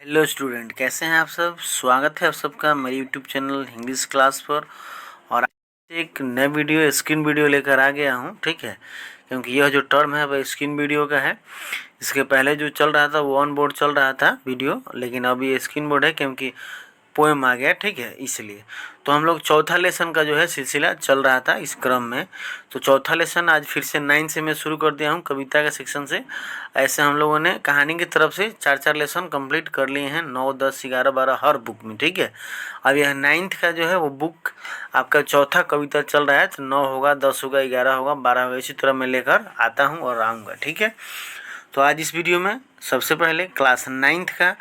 Hello student, कैसे हैं आप सब। स्वागत है आप सबका मेरे यूट्यूब चैनल इंग्लिश क्लास पर। और आज एक नए वीडियो स्क्रीन वीडियो लेकर आ गया हूं, ठीक है। क्योंकि यह जो टर्म है वह स्क्रीन वीडियो का है। इसके पहले जो चल रहा था वो ऑन बोर्ड चल रहा था वीडियो, लेकिन अब ये स्क्रीन बोर्ड है क्योंकि पोएम आ गया, ठीक है, इसलिए। तो हम लोग चौथा लेसन का जो है सिलसिला चल रहा था इस क्रम में। तो चौथा लेसन आज फिर से 9 से मैं शुरू कर दिया हूँ, कविता के सेक्शन से। ऐसे हम लोगों ने कहानी की तरफ से 4-4 लेसन कंप्लीट कर लिए हैं, 9, 10, 11, 12 हर बुक में, ठीक है। अब यह 9th का जो है वो बुक आपका चौथा कविता चल रहा है, तो 9 होगा, 10 होगा, 11 होगा, 12 होगा, इसी तरह मैं लेकर आता हूँ और आऊँगा, ठीक है। तो आज इस वीडियो में सबसे पहले क्लास 9th का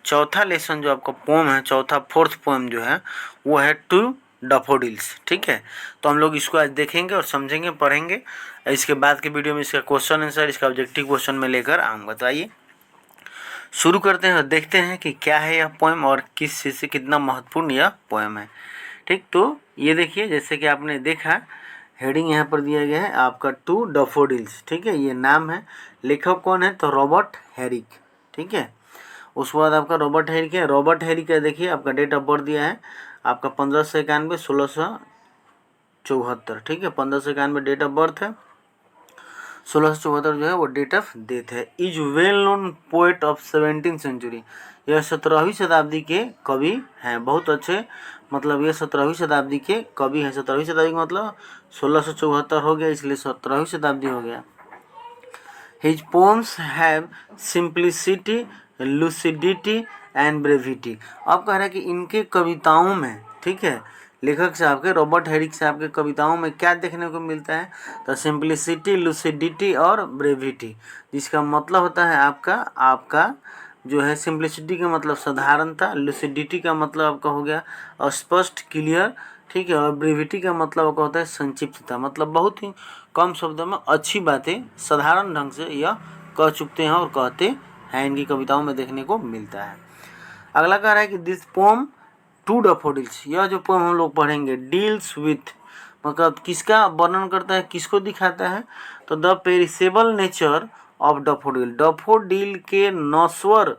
चौथा लेसन जो आपका पोम है, चौथा फोर्थ पोम जो है वो है टू डैफोडिल्स, ठीक है। तो हम लोग इसको आज देखेंगे और समझेंगे, पढ़ेंगे। इसके बाद के वीडियो में इसका क्वेश्चन आंसर, इसका ऑब्जेक्टिव क्वेश्चन में लेकर आऊँगा। तो आइए शुरू करते हैं और देखते हैं कि क्या है यह पोएम और किस चीज़ से कितना महत्वपूर्ण यह पोएम है, ठीक। तो ये देखिए, जैसे कि आपने देखा हेडिंग यहाँ पर दिया गया है आपका टू डैफोडिल्स, ठीक है। ये नाम है, लेखक कौन है तो रॉबर्ट हेरिक, ठीक है। उसके बाद आपका रॉबर्ट हेरिक है। रॉबर्ट हेरिक का देखिए आपका डेट ऑफ बर्थ दिया है आपका 1591 1674, ठीक है। 1591 डेट ऑफ बर्थ है, 1674 जो है वो डेट ऑफ डेथ है। Is well known poet of 17th century, यह 17वीं शताब्दी के कवि हैं, बहुत अच्छे। मतलब ये 17वीं शताब्दी के कवि हैं। 17वीं शताब्दी का मतलब 1674 हो गया, इसलिए 17वीं शताब्दी हो गया। His poems have simplicity, lucidity and brevity। अब कह रहा है कि इनके कविताओं में, ठीक है, लेखक साहब के, रॉबर्ट हेरिक साहब के कविताओं में क्या देखने को मिलता है तो सिंप्लिसिटी, लुसिडिटी और ब्रेविटी, जिसका मतलब होता है आपका जो है सिंप्लिसिटी का मतलब साधारणता, लुसिडिटी का मतलब आपका हो गया स्पष्ट, क्लियर, ठीक है। और ब्रेविटी का मतलब आपका होता है संक्षिप्तता, मतलब बहुत ही कम शब्दों में अच्छी बातें साधारण ढंग से यह कह चुकते हैं और कहते हैं, इनकी कविताओं में देखने को मिलता है। अगला कह रहा है कि दिस पोम टू डैफोडिल्स, यह जो पोम हम लोग पढ़ेंगे डील्स विथ, मतलब किसका वर्णन करता है, किसको दिखाता है तो the perishable nature of daffodil, daffodil के नश्वर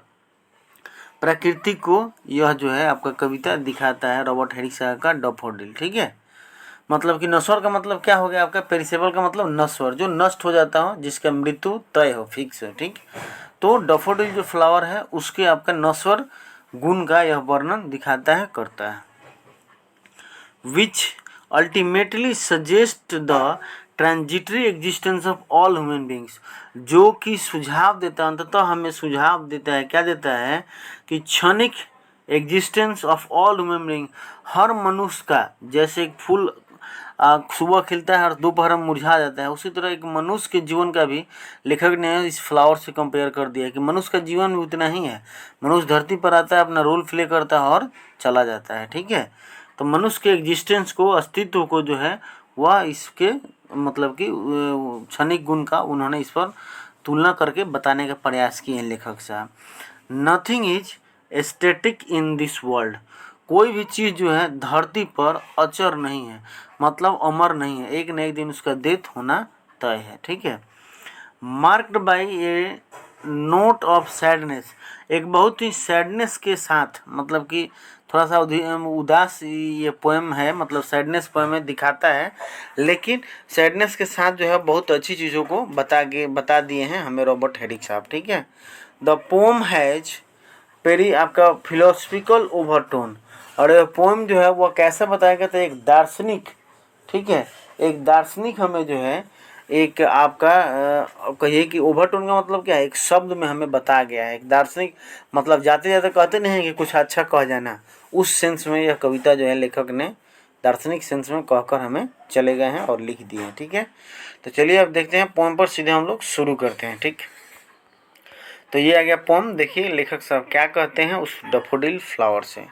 प्रकृति को यह जो है आपका कविता दिखाता है, रॉबर्ट हेरिक साहब का डैफोडिल, ठीक है। मतलब कि नश्वर का मतलब क्या हो गया आपका, पेरिसेबल का मतलब नश्वर, जो नष्ट हो जाता हो, जिसका मृत्यु तय हो, फिक्स हो, ठीक। तो डैफोडिल जो फ्लावर है उसके आपका नश्वर गुण का यह वर्णन दिखाता है, करता है। Which ultimately suggest the transitory existence of all human beings, जो कि सुझाव देता है, अंततः हमें सुझाव देता है, क्या देता है कि क्षणिक existence of all human being, हर मनुष्य का, जैसे एक फूल सुबह खिलता है और दोपहर में मुरझा जाता है, उसी तरह एक मनुष्य के जीवन का भी लेखक ने इस फ्लावर से कंपेयर कर दिया कि मनुष्य का जीवन भी उतना ही है। मनुष्य धरती पर आता है, अपना रोल प्ले करता है और चला जाता है, ठीक है। तो मनुष्य के एग्जिस्टेंस को, अस्तित्व को जो है वह इसके मतलब कि क्षणिक गुण का उन्होंने इस पर तुलना करके बताने का प्रयास किए हैं लेखक साहब। Nothing is static in this world, कोई भी चीज़ जो है धरती पर अचर नहीं है, मतलब अमर नहीं है, एक न एक दिन उसका डेथ होना तय है, ठीक है। Marked by A note of sadness, एक बहुत ही सैडनेस के साथ, मतलब कि थोड़ा सा उदास ये पोएम है, मतलब सैडनेस पोएम में दिखाता है, लेकिन सैडनेस के साथ जो है बहुत अच्छी चीज़ों को बता दिए हैं हमें रॉबर्ट हेरिक साहब, ठीक है। द पोम हैज पेरी आपका फिलोसफिकल ओवरटोन, और यह पोएम जो है वह कैसा बताया गया था, एक दार्शनिक, ठीक है, एक दार्शनिक हमें जो है एक आपका कहिए कि ओवरटोन का मतलब क्या है, एक शब्द में हमें बताया गया है। एक दार्शनिक मतलब जाते जाते कहते नहीं है कि कुछ अच्छा कह जाना, उस सेंस में यह कविता जो है लेखक ने दार्शनिक सेंस में कहकर हमें चले गए हैं और लिख दिए हैं, ठीक है। तो चलिए अब देखते हैं पोएम पर, सीधे हम लोग शुरू करते हैं, ठीक। तो ये आ गया पोएम, देखिए लेखक साहब क्या कहते हैं उस डैफोडिल फ्लावर से।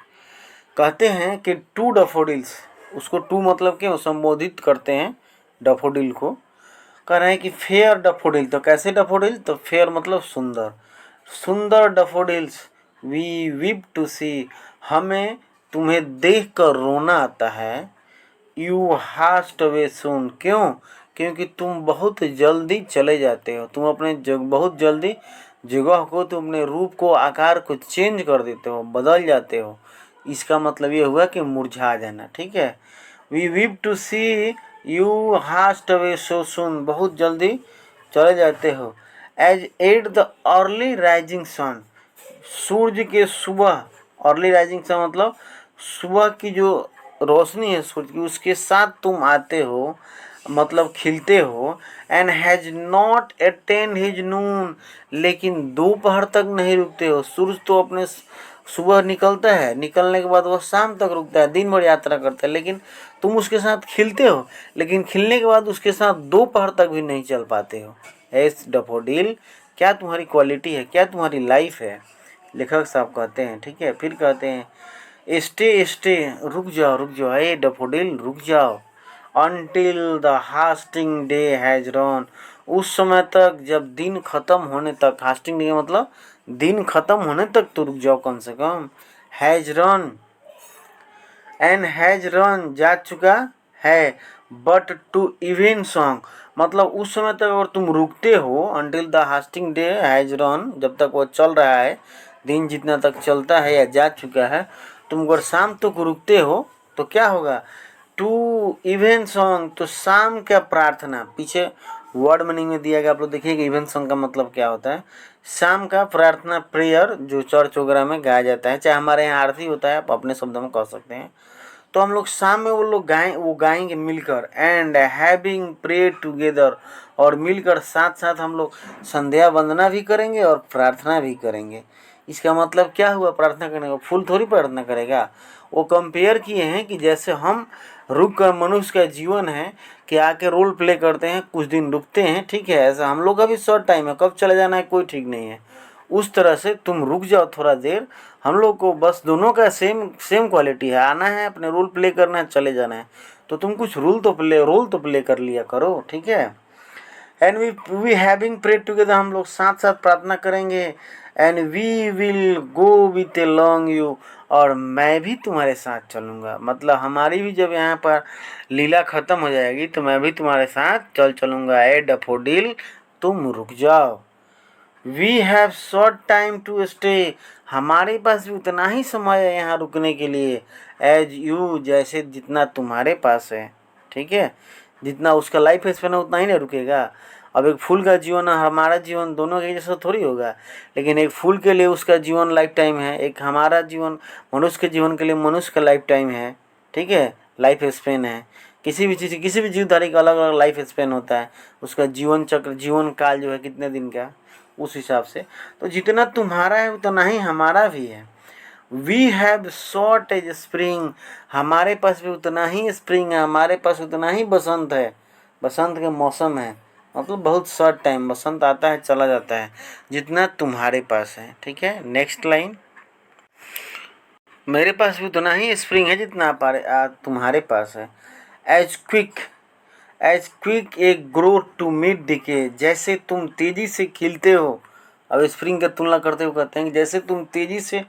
कहते हैं कि टू डैफोडिल्स, उसको टू मतलब कि संबोधित करते हैं डैफोडिल को। कह रहे हैं कि फेयर डैफोडिल, तो कैसे डैफोडिल, तो फेयर मतलब सुंदर, सुंदर डैफोडिल्स वी वीप टू सी, हमें तुम्हें देख कर रोना आता है। यू हास्ट अवे सून, क्यों, क्योंकि तुम बहुत जल्दी चले जाते हो, तुम अपने बहुत जल्दी जगह को तुम अपने रूप को, आकार को चेंज कर देते हो, बदल जाते हो। इसका मतलब ये हुआ कि मुरझा जाना। ठीक है। We weep to see you haste away so soon, बहुत जल्दी चले जाते हो। As at the early rising sun, सूर्य के सुबह, अर्ली राइजिंग सन मतलब सुबह की जो रोशनी है सूर्य की, उसके साथ तुम आते हो, मतलब खिलते हो। And has not attend his noon, लेकिन दोपहर तक नहीं रुकते हो। सूर्य तो अपने सुबह निकलता है, निकलने के बाद वह शाम तक रुकता है, दिन भर यात्रा करता है, लेकिन तुम उसके साथ खिलते हो, लेकिन खिलने के बाद उसके साथ दोपहर तक भी नहीं चल पाते हो। एस डैफोडिल, क्या तुम्हारी क्वालिटी है, क्या तुम्हारी लाइफ है, लेखक साहब कहते हैं। ठीक है। फिर कहते हैं स्टे स्टे, रुक जाओ रुक जाओ, ए डैफोडिल रुक जाओ। Until the Hastings day has run, उस समय तक जब दिन खत्म होने तक, हास्टिंग डे मतलब दिन खत्म होने तक तो रुक जाओ कम से कम। Has run, and has run जा चुका है, बट टू इवन सॉन्ग मतलब उस समय तक अगर तुम रुकते हो, until the Hastings day has run, जब तक वो चल रहा है, दिन जितना तक चलता है या जा चुका है, तुम अगर शाम तक रुकते हो तो क्या होगा, टू इवन सॉन्ग, तो शाम का प्रार्थना, पीछे वर्ड मीनिंग में दिया गया, आप लोग देखिए इवन सॉन्ग का मतलब क्या होता है। शाम का प्रार्थना, प्रेयर, जो चर्च वगैरह में गाया जाता है, चाहे हमारे यहाँ आरती होता है, आप अपने शब्दों में कह सकते हैं, तो हम लोग शाम में वो लोग गाएंगे मिलकर। एंड हैविंग प्रे टुगेदर, और मिलकर साथ साथ हम लोग संध्या वंदना भी करेंगे और प्रार्थना भी करेंगे। इसका मतलब क्या हुआ, प्रार्थना करने का फूल थोड़ी प्रार्थना करेगा। वो कंपेयर किए हैं कि जैसे हम रुक कर, मनुष्य का जीवन है कि आके रोल प्ले करते हैं, कुछ दिन रुकते हैं, ठीक है, ऐसा हम लोग का भी शॉर्ट टाइम है, कब चले जाना है कोई ठीक नहीं है। उस तरह से तुम रुक जाओ थोड़ा देर, हम लोग को बस दोनों का सेम क्वालिटी है, आना है, अपने रोल प्ले करना है, चले जाना है, तो तुम कुछ रोल तो प्ले कर लिया करो। ठीक है। And we having pray together, हम लोग साथ साथ प्रार्थना करेंगे। And we will go with along you, और मैं भी तुम्हारे साथ चलूँगा, मतलब हमारी भी जब यहाँ पर लीला ख़त्म हो जाएगी तो मैं भी तुम्हारे साथ चलूँगा। ए डैफोडिल, तुम रुक जाओ। We have short time to stay, हमारे पास भी उतना ही समय है यहाँ रुकने के लिए। एज यू, जैसे जितना तुम्हारे पास है। ठीक है। जितना उसका लाइफ स्पेन है उतना ही नहीं रुकेगा। अब एक फूल का जीवन और हमारा जीवन दोनों के जैसा थोड़ी होगा, लेकिन एक फूल के लिए उसका जीवन लाइफ टाइम है, एक हमारा जीवन मनुष्य के जीवन के लिए मनुष्य का लाइफ टाइम है। ठीक है। लाइफ स्पेन है, किसी भी चीज़, किसी भी जीवधारी का अलग अलग लाइफ स्पेन होता है, उसका जीवन चक्र, जीवन काल जो है कितने दिन का, उस हिसाब से। तो जितना तुम्हारा है उतना ही हमारा भी है। We have short as spring, हमारे पास भी उतना ही स्प्रिंग है, हमारे पास उतना ही बसंत है, बसंत के मौसम है, मतलब बहुत शॉर्ट टाइम, बसंत आता है चला जाता है, जितना तुम्हारे पास है। ठीक है। नेक्स्ट लाइन, मेरे पास भी उतना ही स्प्रिंग है जितना तुम्हारे पास है। As quick a grow to meet decay, जैसे तुम तेजी से खिलते हो। अब स्प्रिंग की तुलना करते हुए कहते हैं कि जैसे तुम तेजी से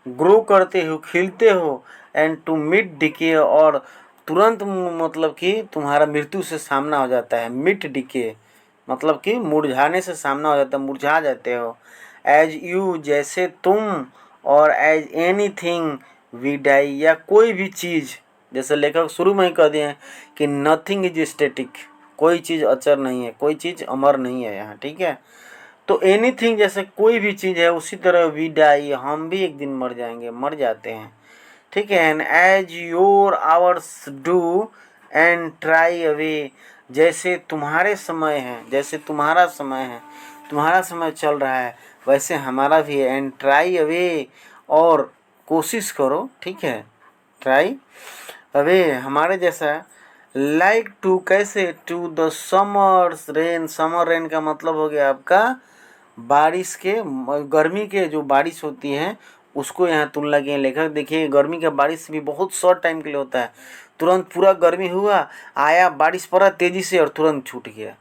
ग्रो करते हो, खिलते हो, एंड टू मीट डिके, और तुरंत मतलब कि तुम्हारा मृत्यु से सामना हो जाता है। मिट डिके मतलब कि मुरझाने से सामना हो जाता है, मुरझा जाते हो। एज यू, जैसे तुम, और as anything we die, या कोई भी चीज़, जैसे लेखक शुरू में ही कह दिए हैं कि नथिंग इज स्टेटिक, कोई चीज़ अचर नहीं है, कोई चीज़ अमर नहीं है यहाँ। ठीक है। तो एनीथिंग जैसे कोई भी चीज़ है, उसी तरह वी डाई, हम भी एक दिन मर जाएंगे, मर जाते हैं। ठीक है। And as your hours do and dry away, जैसे तुम्हारे समय है, जैसे तुम्हारा समय है, तुम्हारा समय चल रहा है, वैसे हमारा भी है। एंड ट्राई अवे, और कोशिश करो। ठीक है। ट्राई अवे, हमारे जैसा। लाइक टू, कैसे, to the summer's rain, summer rain का मतलब हो गया आपका बारिश के, गर्मी के जो बारिश होती है उसको यहाँ तुलना किए लेखक। देखिए गर्मी का बारिश भी बहुत शॉर्ट टाइम के लिए होता है, तुरंत पूरा गर्मी हुआ, आया, बारिश पड़ा तेज़ी से और तुरंत छूट गया,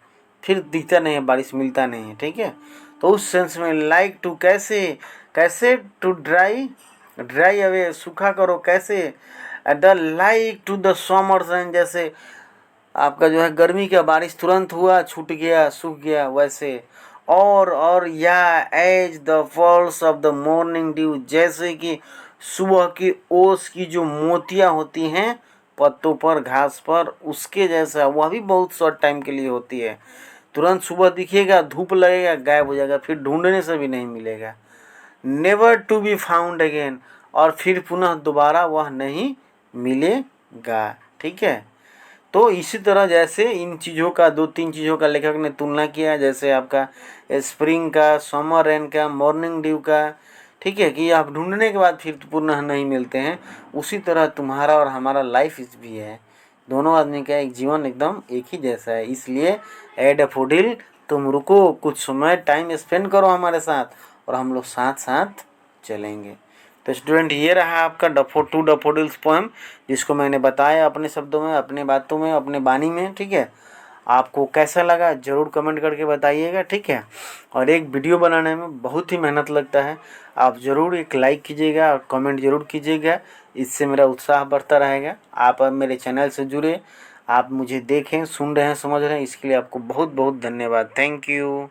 फिर दिखता नहीं है, बारिश मिलता नहीं है। ठीक है। तो उस सेंस में लाइक टू, कैसे, कैसे, टू ड्राई, ड्राई अवे, सूखा करो, कैसे, the like to the summer rain, जैसे आपका जो है गर्मी का बारिश तुरंत हुआ, छूट गया, सूख गया, वैसे। और या as the falls of the morning dew, जैसे कि सुबह की ओस की जो मोतियां होती हैं पत्तों पर, घास पर, उसके जैसा। वह भी बहुत शॉर्ट टाइम के लिए होती है। तुरंत सुबह दिखेगा, धूप लगेगा, गायब हो जाएगा, फिर ढूंढने से भी नहीं मिलेगा। Never to be found again, और फिर पुनः दोबारा वह नहीं मिलेगा। ठीक है। तो इसी तरह जैसे इन चीज़ों का, 2-3 चीज़ों का लेखक ने तुलना किया, जैसे आपका स्प्रिंग का, समर रेन का, मॉर्निंग ड्यू का। ठीक है, कि आप ढूंढने के बाद फिर पुनः नहीं मिलते हैं। उसी तरह तुम्हारा और हमारा लाइफ भी है। दोनों आदमी का एक जीवन एकदम एक ही जैसा है। इसलिए ए डैफोडिल, तुम रुको, कुछ समय टाइम स्पेंड करो हमारे साथ, और हम लोग साथ साथ चलेंगे। तो स्टूडेंट, ये रहा आपका टू डैफोडिल्स पोएम, जिसको मैंने बताया अपने शब्दों में, अपने बातों में, अपने बानी में। ठीक है। आपको कैसा लगा ज़रूर कमेंट करके बताइएगा। ठीक है। और एक वीडियो बनाने में बहुत ही मेहनत लगता है। आप ज़रूर एक लाइक कीजिएगा और कमेंट ज़रूर कीजिएगा, इससे मेरा उत्साह बढ़ता रहेगा। आप अब मेरे चैनल से जुड़े, आप मुझे देखें, सुन रहे हैं, समझ रहे हैं, इसके लिए आपको बहुत बहुत धन्यवाद। Thank you.